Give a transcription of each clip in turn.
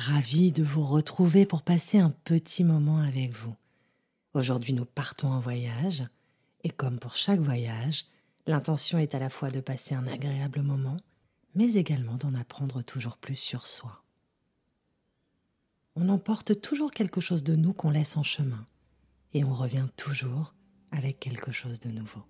Ravie de vous retrouver pour passer un petit moment avec vous. Aujourd'hui, nous partons en voyage et comme pour chaque voyage, l'intention est à la fois de passer un agréable moment, mais également d'en apprendre toujours plus sur soi. On emporte toujours quelque chose de nous qu'on laisse en chemin et on revient toujours avec quelque chose de nouveau.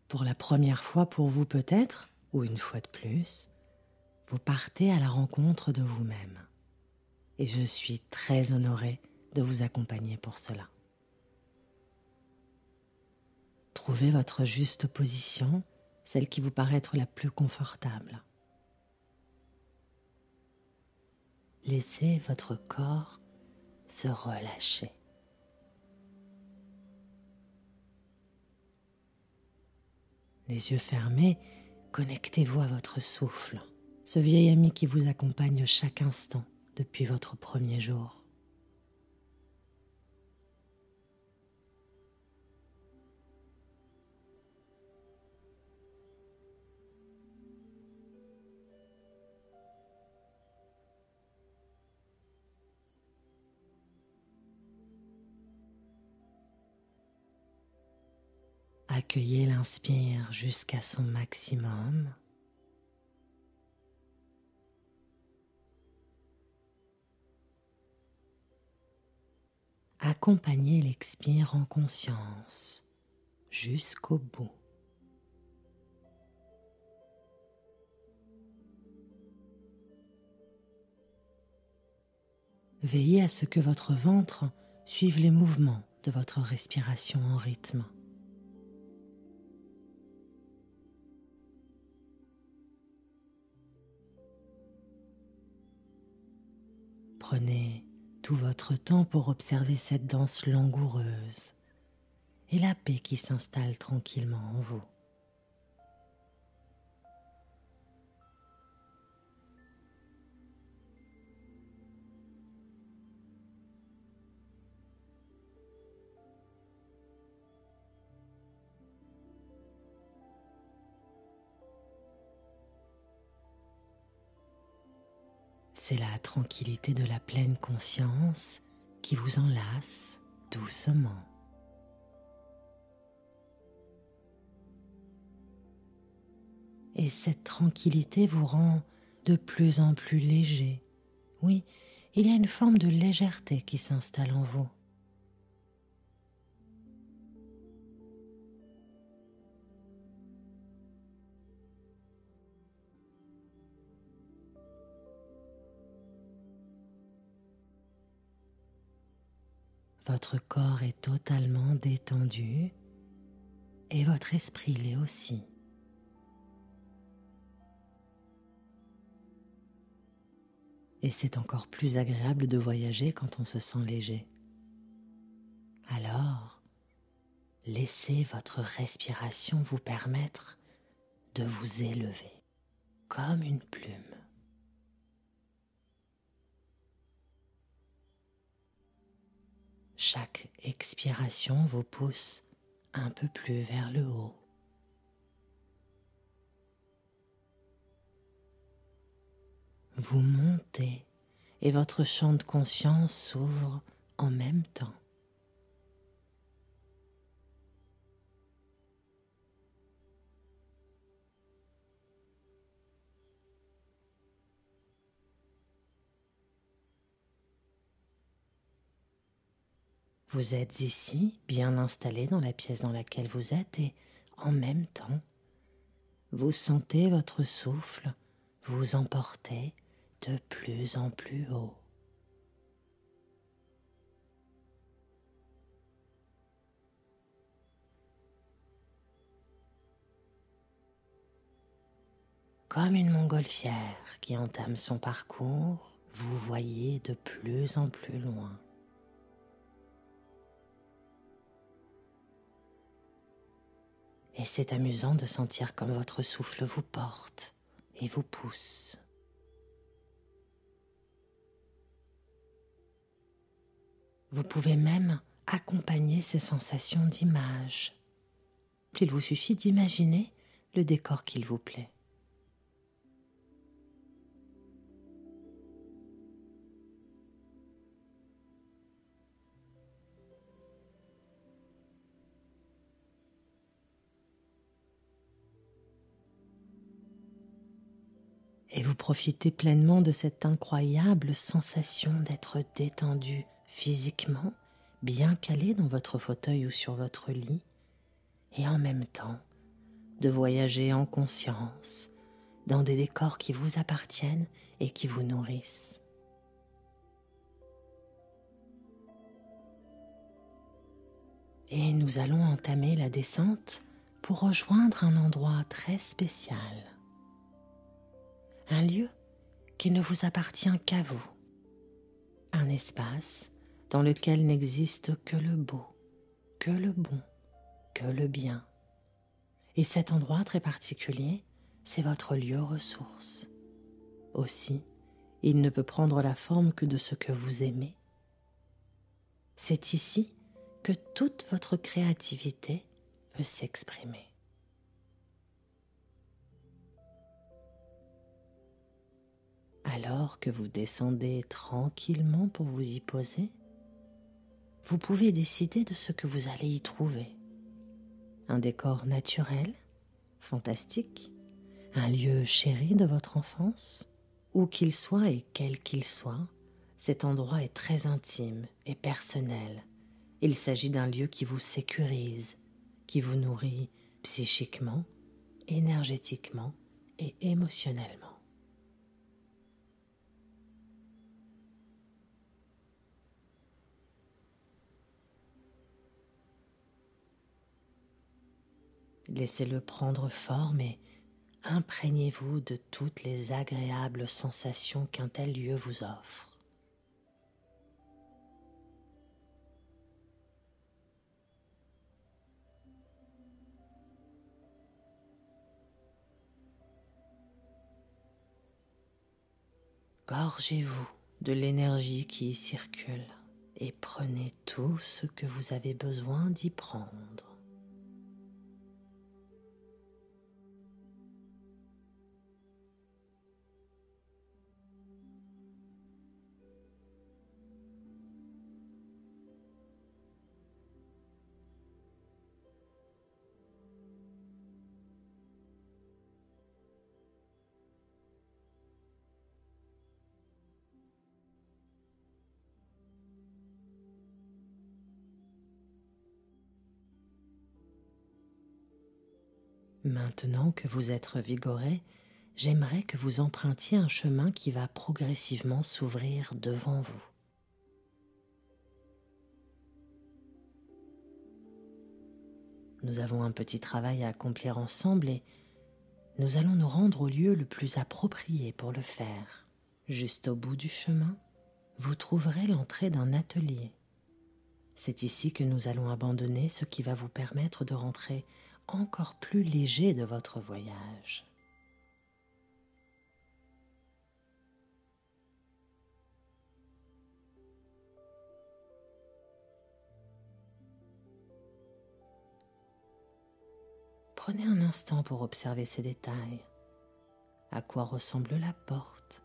Pour la première fois pour vous peut-être, ou une fois de plus, vous partez à la rencontre de vous-même. Et je suis très honorée de vous accompagner pour cela. Trouvez votre juste position, celle qui vous paraît être la plus confortable. Laissez votre corps se relâcher. Les yeux fermés, connectez-vous à votre souffle, ce vieil ami qui vous accompagne chaque instant depuis votre premier jour. Accueillez l'inspire jusqu'à son maximum. Accompagnez l'expire en conscience jusqu'au bout. Veillez à ce que votre ventre suive les mouvements de votre respiration en rythme. Prenez tout votre temps pour observer cette danse langoureuse et la paix qui s'installe tranquillement en vous. C'est la tranquillité de la pleine conscience qui vous enlace doucement. Et cette tranquillité vous rend de plus en plus léger. Oui, il y a une forme de légèreté qui s'installe en vous. Votre corps est totalement détendu et votre esprit l'est aussi. Et c'est encore plus agréable de voyager quand on se sent léger. Alors, laissez votre respiration vous permettre de vous élever comme une plume. Chaque expiration vous pousse un peu plus vers le haut. Vous montez et votre champ de conscience s'ouvre en même temps. Vous êtes ici, bien installé dans la pièce dans laquelle vous êtes et en même temps, vous sentez votre souffle vous emporter de plus en plus haut. Comme une montgolfière qui entame son parcours, vous voyez de plus en plus loin. Et c'est amusant de sentir comme votre souffle vous porte et vous pousse. Vous pouvez même accompagner ces sensations d'images. Il vous suffit d'imaginer le décor qu'il vous plaît. et vous profitez pleinement de cette incroyable sensation d'être détendu physiquement, bien calé dans votre fauteuil ou sur votre lit, et en même temps de voyager en conscience dans des décors qui vous appartiennent et qui vous nourrissent. Et nous allons entamer la descente pour rejoindre un endroit très spécial. Un lieu qui ne vous appartient qu'à vous. Un espace dans lequel n'existe que le beau, que le bon, que le bien. Et cet endroit très particulier, c'est votre lieu ressource. Aussi, il ne peut prendre la forme que de ce que vous aimez. C'est ici que toute votre créativité peut s'exprimer. Alors que vous descendez tranquillement pour vous y poser, vous pouvez décider de ce que vous allez y trouver. Un décor naturel, fantastique, un lieu chéri de votre enfance, où qu'il soit et quel qu'il soit, cet endroit est très intime et personnel. Il s'agit d'un lieu qui vous sécurise, qui vous nourrit psychiquement, énergétiquement et émotionnellement. Laissez-le prendre forme et imprégnez-vous de toutes les agréables sensations qu'un tel lieu vous offre. Gorgez-vous de l'énergie qui y circule et prenez tout ce que vous avez besoin d'y prendre. Maintenant que vous êtes revigoré, j'aimerais que vous empruntiez un chemin qui va progressivement s'ouvrir devant vous. Nous avons un petit travail à accomplir ensemble et nous allons nous rendre au lieu le plus approprié pour le faire. Juste au bout du chemin, vous trouverez l'entrée d'un atelier. C'est ici que nous allons abandonner ce qui va vous permettre de rentrer encore plus léger de votre voyage. Prenez un instant pour observer ces détails. À quoi ressemble la porte?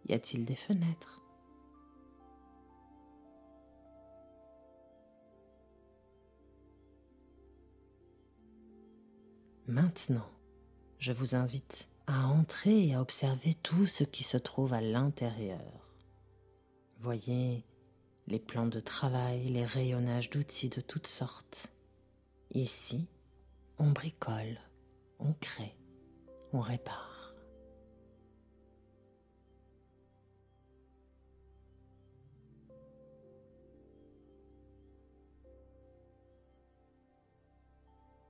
Y a-t-il des fenêtres? Maintenant, je vous invite à entrer et à observer tout ce qui se trouve à l'intérieur. Voyez les plans de travail, les rayonnages d'outils de toutes sortes. Ici, on bricole, on crée, on répare.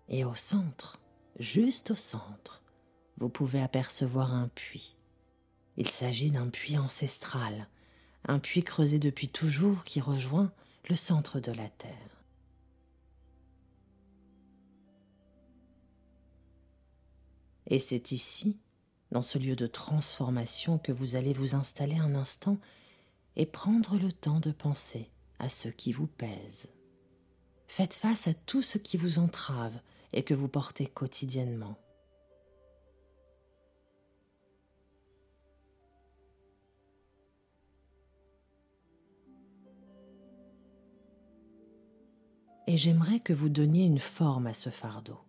Et au centre, juste au centre, vous pouvez apercevoir un puits. Il s'agit d'un puits ancestral, un puits creusé depuis toujours qui rejoint le centre de la Terre. Et c'est ici, dans ce lieu de transformation, que vous allez vous installer un instant et prendre le temps de penser à ce qui vous pèse. Faites face à tout ce qui vous entrave et que vous portez quotidiennement. Et j'aimerais que vous donniez une forme à ce fardeau.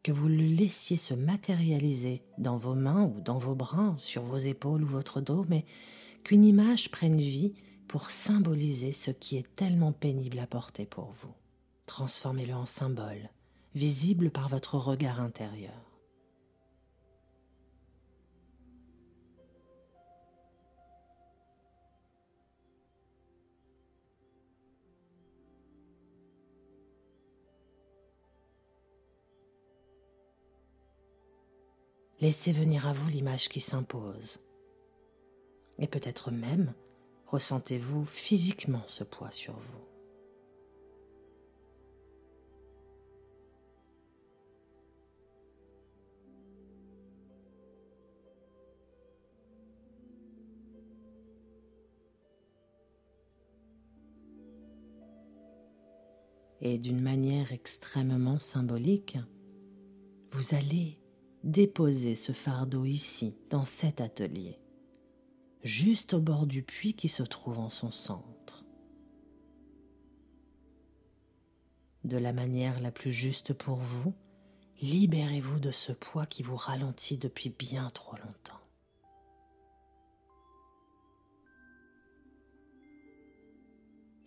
que vous le laissiez se matérialiser dans vos mains ou dans vos bras, sur vos épaules ou votre dos, mais qu'une image prenne vie pour symboliser ce qui est tellement pénible à porter pour vous. Transformez-le en symbole, visible par votre regard intérieur. Laissez venir à vous l'image qui s'impose. Et peut-être même, ressentez-vous physiquement ce poids sur vous. Et d'une manière extrêmement symbolique, vous allez déposer ce fardeau ici, dans cet atelier, juste au bord du puits qui se trouve en son centre. De la manière la plus juste pour vous, libérez-vous de ce poids qui vous ralentit depuis bien trop longtemps.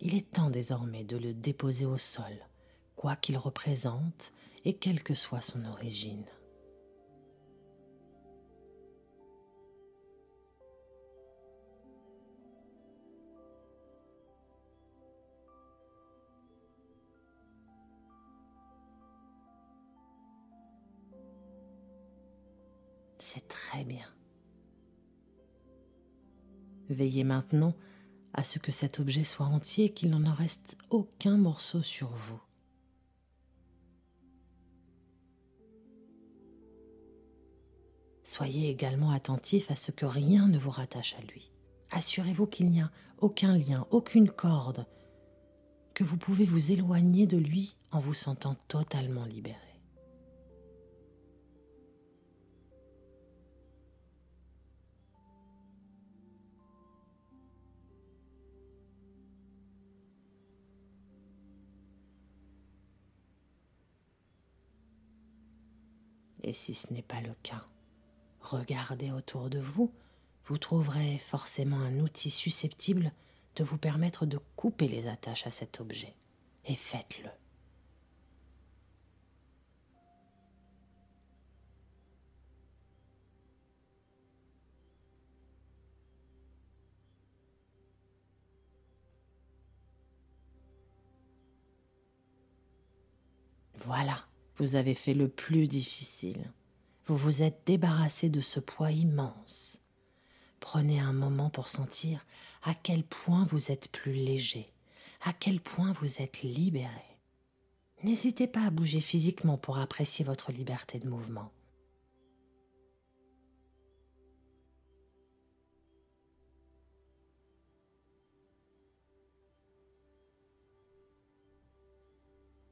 Il est temps désormais de le déposer au sol, quoi qu'il représente et quelle que soit son origine. C'est très bien. Veillez maintenant à ce que cet objet soit entier et qu'il n'en reste aucun morceau sur vous. Soyez également attentif à ce que rien ne vous rattache à lui. Assurez-vous qu'il n'y a aucun lien, aucune corde, que vous pouvez vous éloigner de lui en vous sentant totalement libéré. Et si ce n'est pas le cas, regardez autour de vous, vous trouverez forcément un outil susceptible de vous permettre de couper les attaches à cet objet. Et faites-le. Voilà, vous avez fait le plus difficile. Vous vous êtes débarrassé de ce poids immense. Prenez un moment pour sentir à quel point vous êtes plus léger, à quel point vous êtes libéré. N'hésitez pas à bouger physiquement pour apprécier votre liberté de mouvement.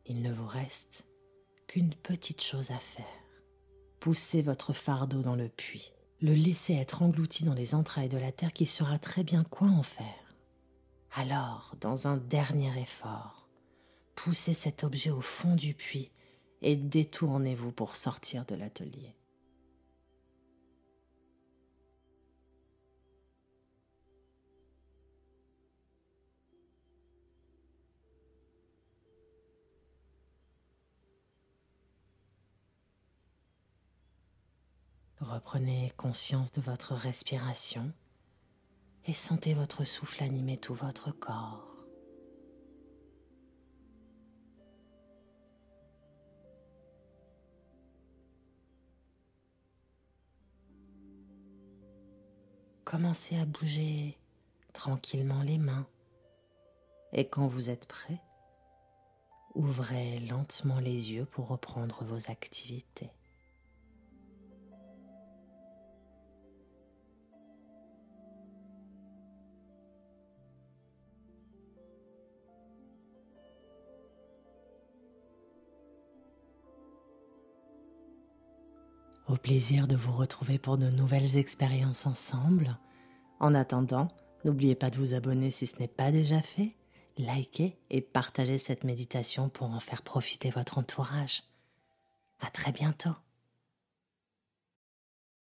Il ne vous reste qu'une petite chose à faire. Poussez votre fardeau dans le puits. Le laissez être englouti dans les entrailles de la terre qui saura très bien quoi en faire. Alors, dans un dernier effort, poussez cet objet au fond du puits et détournez-vous pour sortir de l'atelier. Reprenez conscience de votre respiration et sentez votre souffle animer tout votre corps. Commencez à bouger tranquillement les mains et quand vous êtes prêt, ouvrez lentement les yeux pour reprendre vos activités. Au plaisir de vous retrouver pour de nouvelles expériences ensemble. En attendant, n'oubliez pas de vous abonner si ce n'est pas déjà fait, likez et partagez cette méditation pour en faire profiter votre entourage. À très bientôt.